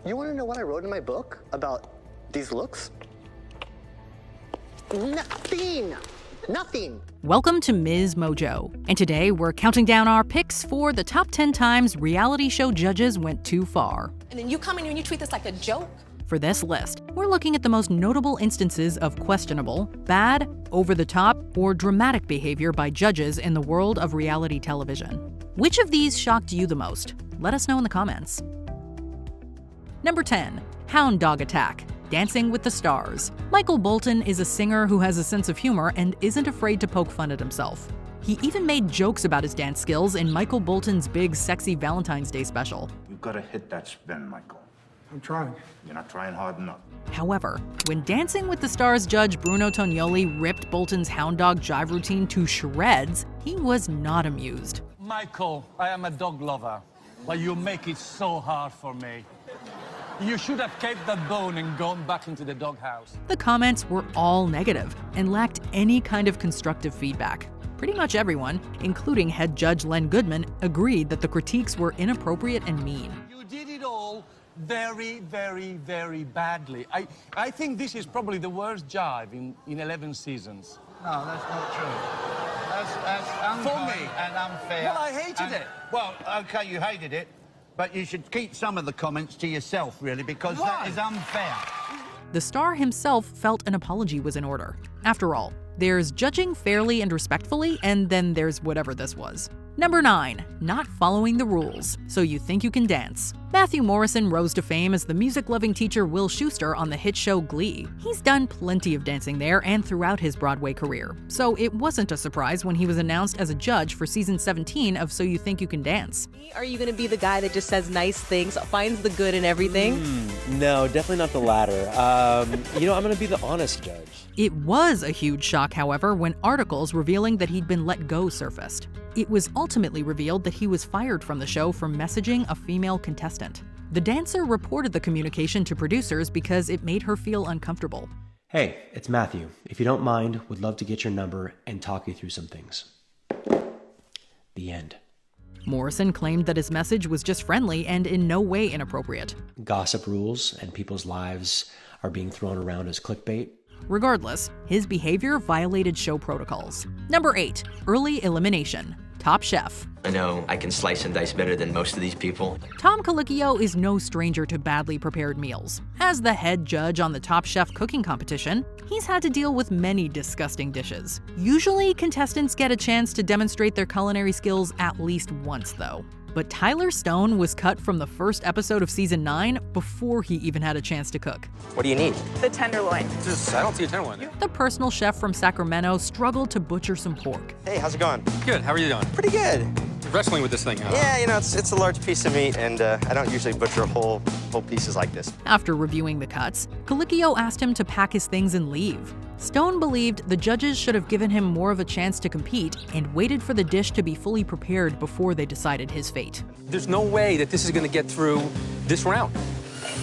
You want to know what I wrote in my book about these looks? Nothing. Welcome to MsMojo, and today we're counting down our picks for the top 10 times reality show judges went too far. And then you come in and you treat this like a joke. For this list, we're looking at the most notable instances of questionable, bad, over-the-top, or dramatic behavior by judges in the world of reality television. Which of these shocked you the most? Let us know in the comments. Number 10. Hound Dog Attack. Dancing with the Stars. Michael Bolton is a singer who has a sense of humor and isn't afraid to poke fun at himself. He even made jokes about his dance skills in Michael Bolton's big, sexy Valentine's Day special. You've got to hit that spin, Michael. I'm trying. You're not trying hard enough. However, when Dancing with the Stars judge Bruno Tonioli ripped Bolton's hound dog jive routine to shreds, he was not amused. Michael, I am a dog lover, but you make it so hard for me. You should have kept that bone and gone back into the doghouse. The comments were all negative and lacked any kind of constructive feedback. Pretty much everyone, including head judge Len Goodman, agreed that the critiques were inappropriate and mean. You did it all very, very, very badly. I think this is probably the worst jive in 11 seasons. No, that's not true. That's unkind For me. and unfair. Well, I hated it. Well, okay, you hated it, but you should keep some of the comments to yourself, really, because that is unfair. The star himself felt an apology was in order. After all, there's judging fairly and respectfully, and then there's whatever this was. Number 9. Not following the rules. So you think you can dance. Matthew Morrison rose to fame as the music-loving teacher Will Schuester on the hit show Glee. He's done plenty of dancing there and throughout his Broadway career, so it wasn't a surprise when he was announced as a judge for season 17 of So You Think You Can Dance. Are you going to be the guy that just says nice things, finds the good in everything? No, definitely not the latter. I'm going to be the honest judge. It was a huge shock, however, when articles revealing that he'd been let go surfaced. It was ultimately revealed that he was fired from the show for messaging a female contestant. The dancer reported the communication to producers because it made her feel uncomfortable. Hey, it's Matthew. If you don't mind, would love to get your number and talk you through some things. The end. Morrison claimed that his message was just friendly and in no way inappropriate. Gossip rules and people's lives are being thrown around as clickbait. Regardless, his behavior violated show protocols. Number 8. Early elimination. Top Chef. I know I can slice and dice better than most of these people. Tom Colicchio is no stranger to badly prepared meals. As the head judge on the Top Chef cooking competition, he's had to deal with many disgusting dishes. Usually, contestants get a chance to demonstrate their culinary skills at least once, though. But Tyler Stone was cut from the first episode of season 9 before he even had a chance to cook. What do you need? The tenderloin. I don't see a tenderloin. The personal chef from Sacramento struggled to butcher some pork. Hey, how's it going? Good, how are you doing? Pretty good. You're wrestling with this thing, huh? Yeah, it's a large piece of meat, and I don't usually butcher whole pieces like this. After reviewing the cuts, Colicchio asked him to pack his things and leave. Stone believed the judges should have given him more of a chance to compete and waited for the dish to be fully prepared before they decided his fate. There's no way that this is going to get through this round.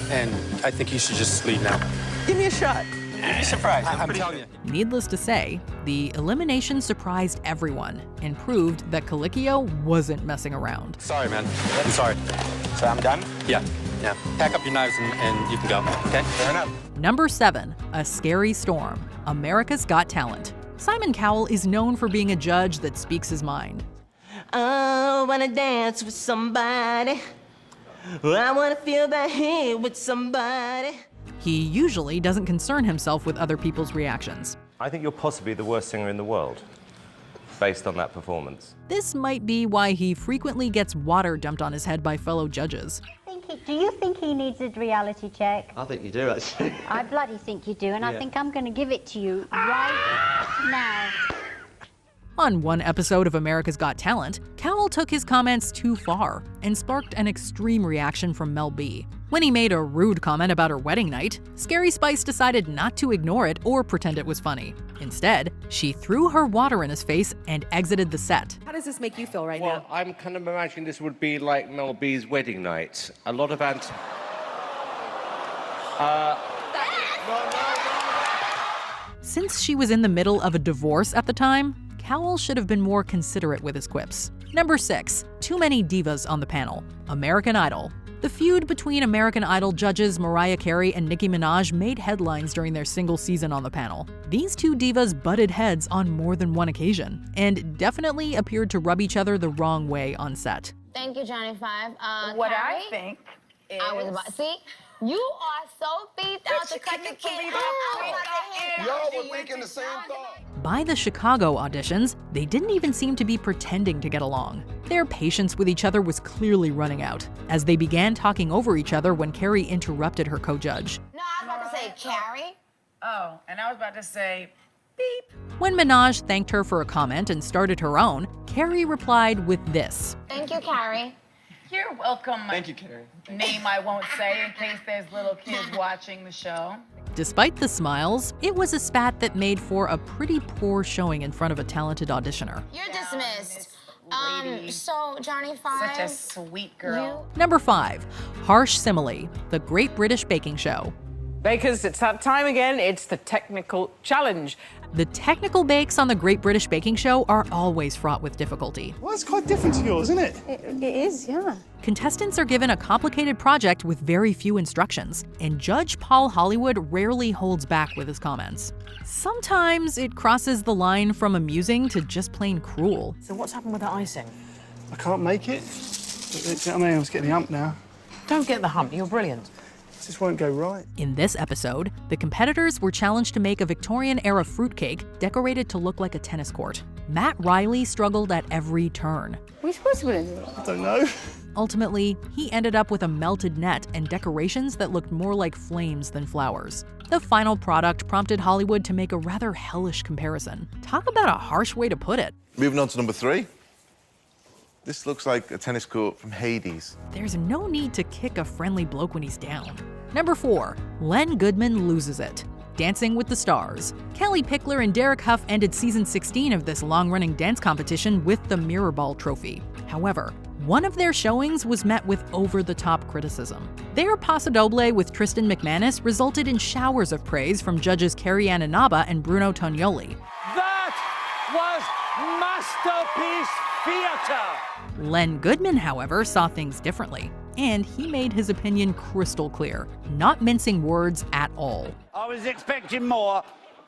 And I think you should just leave now. Give me a shot. You'd be surprised. I'm telling you. Needless to say, the elimination surprised everyone and proved that Colicchio wasn't messing around. Sorry, man. I'm sorry. So I'm done? Yeah. Pack up your knives and you can go, okay? Fair enough. Number 7. A Scary Storm. America's Got Talent. Simon Cowell is known for being a judge that speaks his mind. I wanna dance with somebody. I wanna feel that heat with somebody. He usually doesn't concern himself with other people's reactions. I think you're possibly the worst singer in the world, based on that performance. This might be why he frequently gets water dumped on his head by fellow judges. Do you think he needs a reality check? I think you do, actually. I bloody think you do, and I think I'm going to give it to you right now. On one episode of America's Got Talent, Cowell took his comments too far and sparked an extreme reaction from Mel B. When he made a rude comment about her wedding night, Scary Spice decided not to ignore it or pretend it was funny. Instead, she threw her water in his face and exited the set. How does this make you feel right now? Well, I'm kind of imagining this would be like Mel B's wedding night. A lot of Since she was in the middle of a divorce at the time, Cowell should have been more considerate with his quips. Number 6. Too many divas on the panel. American Idol. The feud between American Idol judges Mariah Carey and Nicki Minaj made headlines during their single season on the panel. These two divas butted heads on more than one occasion, and definitely appeared to rub each other the wrong way on set. Thank you, Johnny Five. What Carrie, I think is... I was about... See? You are so beat out to cut the kid. Y'all were thinking the same thought. By the Chicago auditions, they didn't even seem to be pretending to get along. Their patience with each other was clearly running out, as they began talking over each other when Carrie interrupted her co-judge. No, I was about to say Carrie. Oh, and I was about to say beep. When Minaj thanked her for a comment and started her own, Carrie replied with this. Thank you, Carrie. You're welcome. Thank you, Carrie. Name I won't say in case there's little kids watching the show. Despite the smiles, it was a spat that made for a pretty poor showing in front of a talented auditioner. You're dismissed. So Johnny Five. Such a sweet girl. Number 5, Harsh Simile, The Great British Baking Show. Bakers, it's that time again. It's the technical challenge. The technical bakes on The Great British Baking Show are always fraught with difficulty. Well, it's quite different to yours, isn't it? It is, yeah. Contestants are given a complicated project with very few instructions, and Judge Paul Hollywood rarely holds back with his comments. Sometimes it crosses the line from amusing to just plain cruel. So what's happened with the icing? I can't make it. I mean, I was getting the hump now. Don't get the hump. You're brilliant. It just won't go right. In this episode, the competitors were challenged to make a Victorian-era fruitcake decorated to look like a tennis court. Matt Riley struggled at every turn. We're supposed to do it. I don't know. Ultimately, he ended up with a melted net and decorations that looked more like flames than flowers. The final product prompted Hollywood to make a rather hellish comparison. Talk about a harsh way to put it. Moving on to number 3. This looks like a tennis court from Hades. There's no need to kick a friendly bloke when he's down. Number 4, Len Goodman loses it. Dancing with the Stars. Kelly Pickler and Derek Huff ended season 16 of this long-running dance competition with the Mirror Ball trophy. However, one of their showings was met with over-the-top criticism. Their Paso Doble with Tristan McManus resulted in showers of praise from judges Carrie Ann Inaba and Bruno Tognoli. That was masterpiece theater! Len Goodman, however, saw things differently, and he made his opinion crystal clear, not mincing words at all. I was expecting more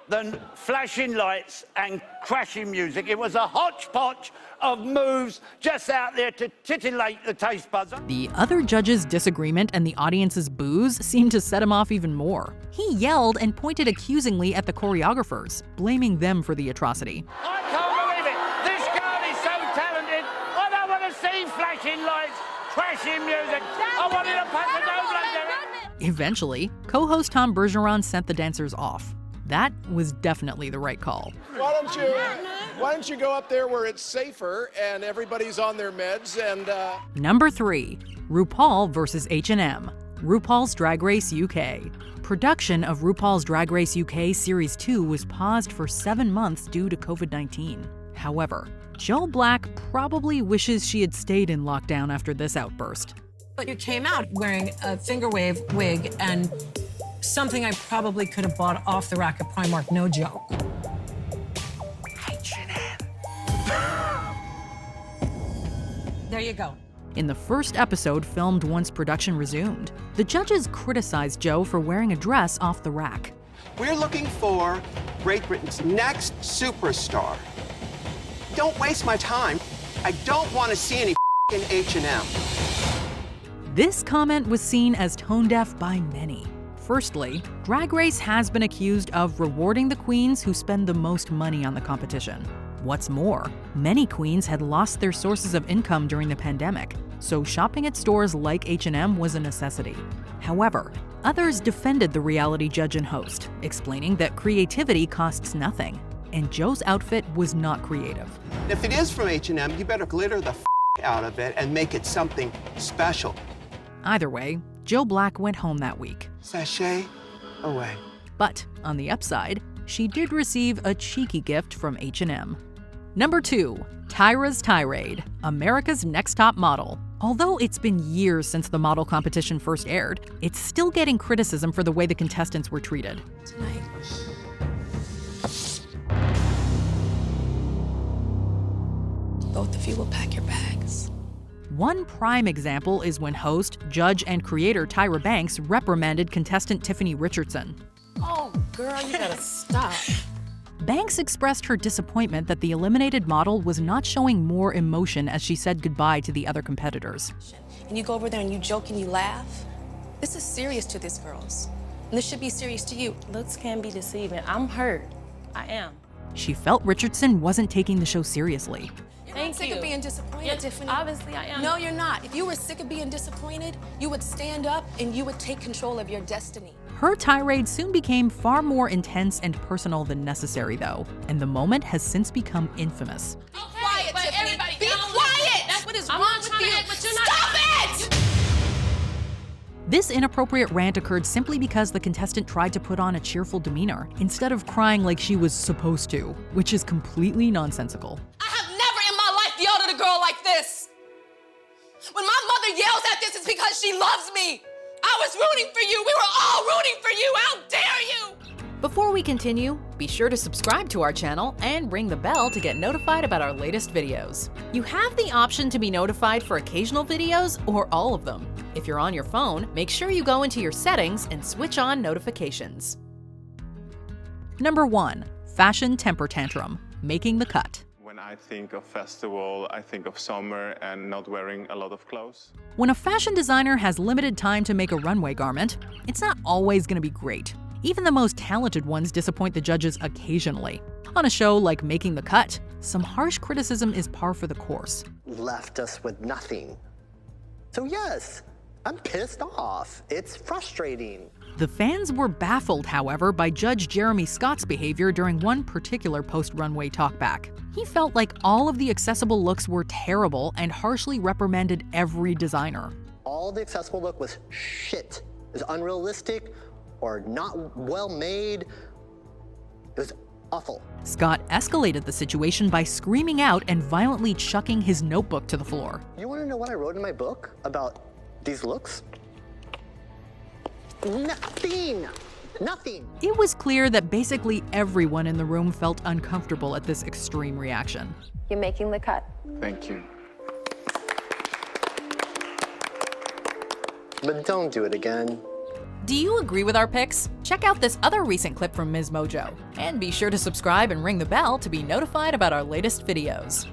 than flashing lights and crashing music. It was a hodgepodge of moves just out there to titillate the taste buds. The other judges' disagreement and the audience's boos seemed to set him off even more. He yelled and pointed accusingly at the choreographers, blaming them for the atrocity. I can't believe it! This girl is so talented! I don't want to see flashing lights, crashing music. I want it to pass a no. Eventually, co-host Tom Bergeron sent the dancers off. That was definitely the right call. Why don't you go up there where it's safer and everybody's on their meds and... Number 3, RuPaul versus H&M, RuPaul's Drag Race UK. Production of RuPaul's Drag Race UK Series 2 was paused for 7 months due to COVID-19. However, Joe Black probably wishes she had stayed in lockdown after this outburst. But you came out wearing a finger wave wig and something I probably could have bought off the rack at Primark, no joke. There you go. In the first episode filmed once production resumed, the judges criticized Joe for wearing a dress off the rack. We're looking for Great Britain's next superstar. Don't waste my time. I don't want to see any f***ing H&M. This comment was seen as tone-deaf by many. Firstly, Drag Race has been accused of rewarding the queens who spend the most money on the competition. What's more, many queens had lost their sources of income during the pandemic, so shopping at stores like H&M was a necessity. However, others defended the reality judge and host, explaining that creativity costs nothing, and Joe's outfit was not creative. If it is from H&M, you better glitter the f*** out of it and make it something special. Either way, Joe Black went home that week. Sashay away. But on the upside, she did receive a cheeky gift from H&M. Number 2, Tyra's Tirade, America's Next Top Model. Although it's been years since the model competition first aired, it's still getting criticism for the way the contestants were treated. Tonight. Both of you will pack your bags. One prime example is when host, judge, and creator Tyra Banks reprimanded contestant Tiffany Richardson. Oh, girl, you gotta stop. Banks expressed her disappointment that the eliminated model was not showing more emotion as she said goodbye to the other competitors. And you go over there and you joke and you laugh. This is serious to these girls. And this should be serious to you. Looks can be deceiving. I'm hurt. I am. She felt Richardson wasn't taking the show seriously. You're sick of being disappointed, Tiffany. Obviously, I am. No, you're not. If you were sick of being disappointed, you would stand up and you would take control of your destiny. Her tirade soon became far more intense and personal than necessary, though, and the moment has since become infamous. Be quiet, Tiffany. Be quiet! That's what is wrong with you. Stop it! This inappropriate rant occurred simply because the contestant tried to put on a cheerful demeanor instead of crying like she was supposed to, which is completely nonsensical. I have never in my life yelled at a girl like this. When my mother yells at this, it's because she loves me. I was rooting for you. We were all rooting for you. How dare you? Before we continue, be sure to subscribe to our channel and ring the bell to get notified about our latest videos. You have the option to be notified for occasional videos or all of them. If you're on your phone, make sure you go into your settings and switch on notifications. Number 1. Fashion temper tantrum, making the cut. When I think of festival, I think of summer and not wearing a lot of clothes. When a fashion designer has limited time to make a runway garment, it's not always going to be great. Even the most talented ones disappoint the judges occasionally. On a show like Making the Cut, some harsh criticism is par for the course. Left us with nothing. So yes, I'm pissed off. It's frustrating. The fans were baffled, however, by Judge Jeremy Scott's behavior during one particular post-runway talkback. He felt like all of the accessible looks were terrible and harshly reprimanded every designer. All the accessible look was shit. It was unrealistic or not well made. It was awful. Scott escalated the situation by screaming out and violently chucking his notebook to the floor. You want to know what I wrote in my book about these looks? Nothing! Nothing! It was clear that basically everyone in the room felt uncomfortable at this extreme reaction. You're making the cut. Thank you. But don't do it again. Do you agree with our picks? Check out this other recent clip from MsMojo. And be sure to subscribe and ring the bell to be notified about our latest videos.